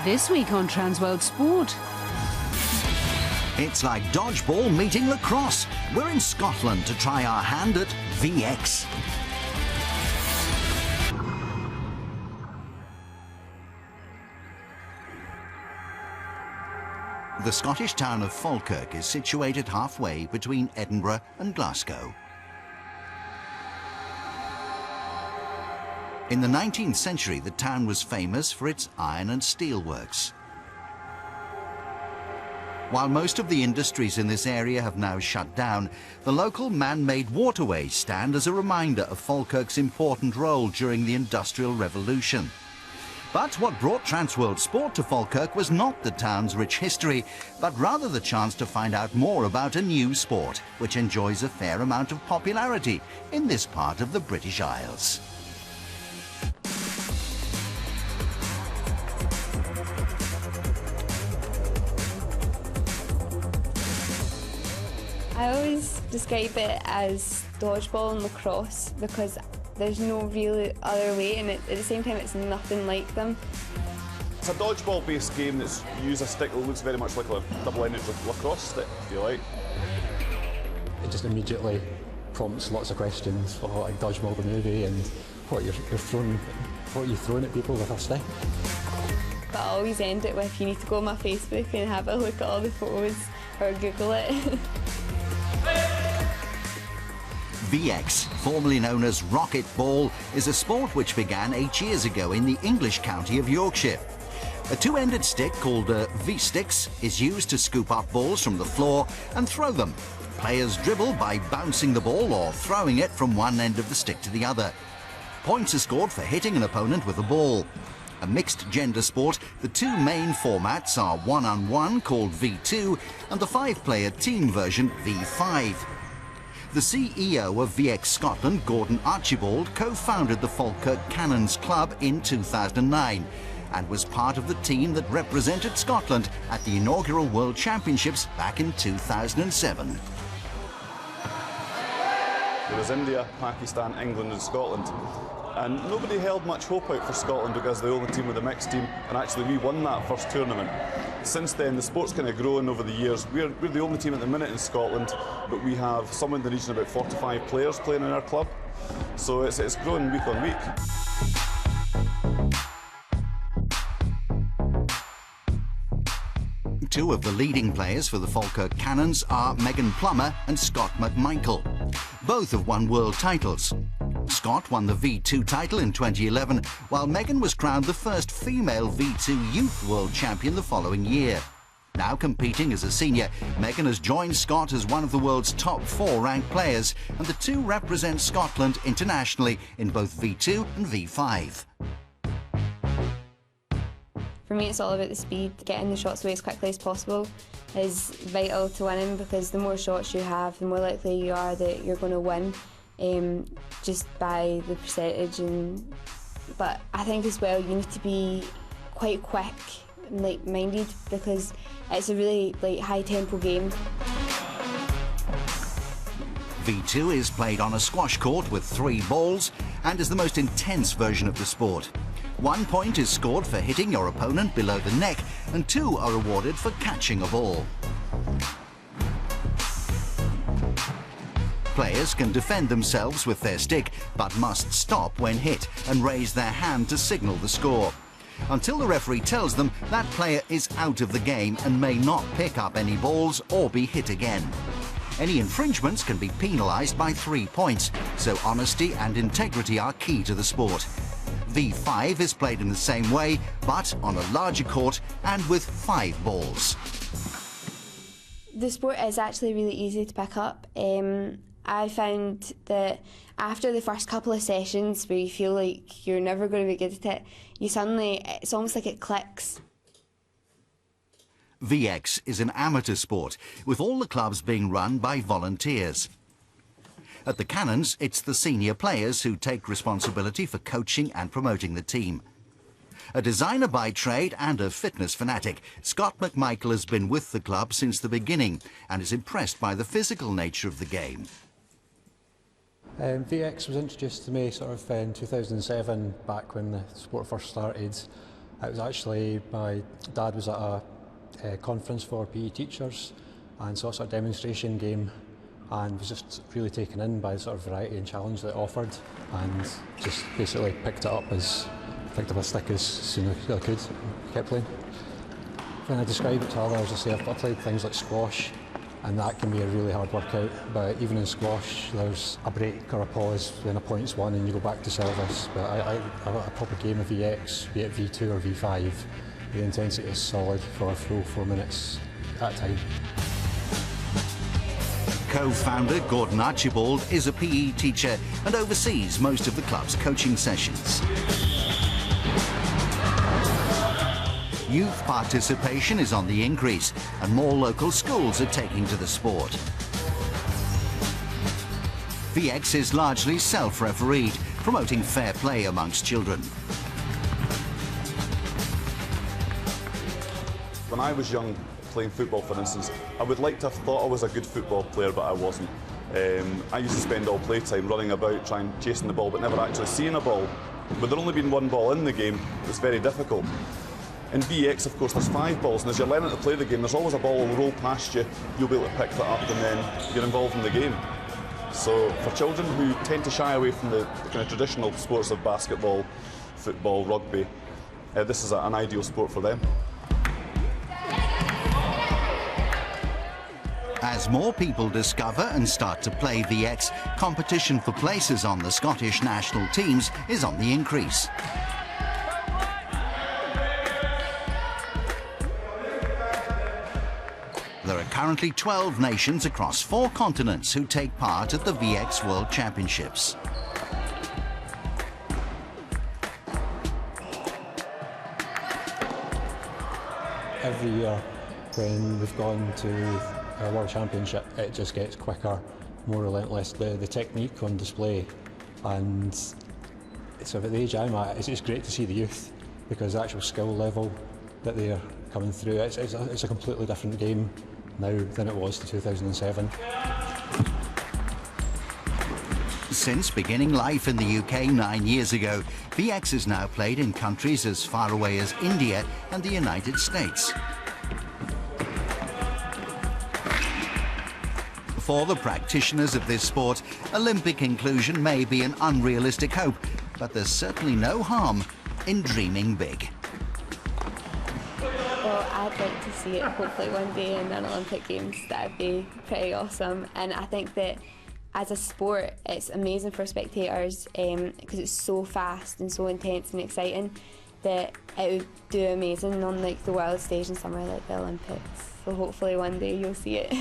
This week on Transworld Sport. It's like dodgeball meeting lacrosse. We're in Scotland to try our hand at VX. The Scottish town of Falkirk is situated halfway between Edinburgh and Glasgow. In the 19th century, the town was famous for its iron and steel works. While most of the industries in this area have now shut down, the local man-made waterways stand as a reminder of Falkirk's important role during the Industrial Revolution. But what brought Transworld Sport to Falkirk was not the town's rich history, but rather the chance to find out more about a new sport, which enjoys a fair amount of popularity in this part of the British Isles. I always describe it as dodgeball and lacrosse because there's no real other way, and at the same time it's nothing like them. It's a dodgeball based game that's used a stick that looks very much like a double-ended lacrosse stick, if you like. It just immediately prompts lots of questions for like dodgeball the movie and what you're throwing at people with a stick. But I always end it with, you need to go on my Facebook and have a look at all the photos or Google it. VX, formerly known as rocket ball, is a sport which began 8 years ago in the English county of Yorkshire. A two-ended stick called a V-sticks is used to scoop up balls from the floor and throw them. Players dribble by bouncing the ball or throwing it from one end of the stick to the other. Points are scored for hitting an opponent with a ball. A mixed-gender sport, the two main formats are one-on-one called V2 and the five-player team version V5. The CEO of VX Scotland, Gordon Archibald, co-founded the Falkirk Cannons Club in 2009 and was part of the team that represented Scotland at the inaugural World Championships back in 2007. There was India, Pakistan, England and Scotland. And nobody held much hope out for Scotland because they're the only team with a mixed team, and actually we won that first tournament. Since then, the sport's kind of grown over the years. We're the only team at the minute in Scotland, but we have somewhere in the region of about 45 players playing in our club. So it's growing week on week. Two of the leading players for the Falkirk Cannons are Megan Plummer and Scott McMichael. Both have won world titles. Scott won the V2 title in 2011, while Megan was crowned the first female V2 Youth World Champion the following year. Now competing as a senior, Megan has joined Scott as one of the world's top 4 ranked players, and the two represent Scotland internationally in both V2 and V5. For me, it's all about the speed. Getting the shots away as quickly as possible is vital to winning, because the more shots you have, the more likely you are that you're going to win, just by the percentage. But I think as well you need to be quite quick and minded, because it's a really high tempo game. V2 is played on a squash court with 3 balls and is the most intense version of the sport. 1 point is scored for hitting your opponent below the neck, and 2 are awarded for catching a ball. Players can defend themselves with their stick, but must stop when hit and raise their hand to signal the score. Until the referee tells them that player is out of the game and may not pick up any balls or be hit again. Any infringements can be penalised by 3 points, so honesty and integrity are key to the sport. V5 is played in the same way, but on a larger court and with 5 balls. The sport is actually really easy to pick up. I found that after the first couple of sessions where you feel like you're never going to be good at it, it's almost like it clicks. VX is an amateur sport, with all the clubs being run by volunteers. At the Cannons, it's the senior players who take responsibility for coaching and promoting the team. A designer by trade and a fitness fanatic, Scott McMichael has been with the club since the beginning and is impressed by the physical nature of the game. VX was introduced to me sort of in 2007, back when the sport first started, It was actually, my dad was at a conference for PE teachers and saw a sort of demonstration game and was just really taken in by the sort of variety and challenge that it offered, and just basically picked up a stick as soon as I could, kept playing. When I describe it to others, I say I've played things like squash, and that can be a really hard workout, but even in squash there's a break or a pause when a point's won and you go back to service. But a proper game of VX, be it V2 or V5, the intensity is solid for a full 4 minutes at a time. Co-founder Gordon Archibald is a PE teacher and oversees most of the club's coaching sessions. Youth participation is on the increase and more local schools are taking to the sport. VX is largely self-refereed, promoting fair play amongst children. When I was young, playing football for instance, I would like to have thought I was a good football player, but I wasn't. I used to spend all playtime running about, chasing the ball, but never actually seeing a ball. With there only being one ball in the game, it was very difficult. In VX, of course, there's 5 balls, and as you're learning to play the game, there's always a ball will roll past you, you'll be able to pick that up, and then you're involved in the game. So for children who tend to shy away from the kind of traditional sports of basketball, football, rugby, this is an ideal sport for them. As more people discover and start to play VX, competition for places on the Scottish national teams is on the increase. There are currently 12 nations across 4 continents who take part at the VX World Championships. Every year when we've gone to a World Championship, it just gets quicker, more relentless. The technique on display, and so at the age I'm at, it's great to see the youth, because the actual skill level that they're coming through, it's a completely different game now than it was in 2007. Since beginning life in the UK 9 years ago, VX is now played in countries as far away as India and the United States. For the practitioners of this sport, Olympic inclusion may be an unrealistic hope, but there's certainly no harm in dreaming big. Well, I'd like to see it hopefully one day in an Olympic Games. That'd be pretty awesome. And I think that as a sport, it's amazing for spectators because it's so fast and so intense and exciting that it would do amazing on like the world stage and somewhere like the Olympics. So hopefully one day you'll see it.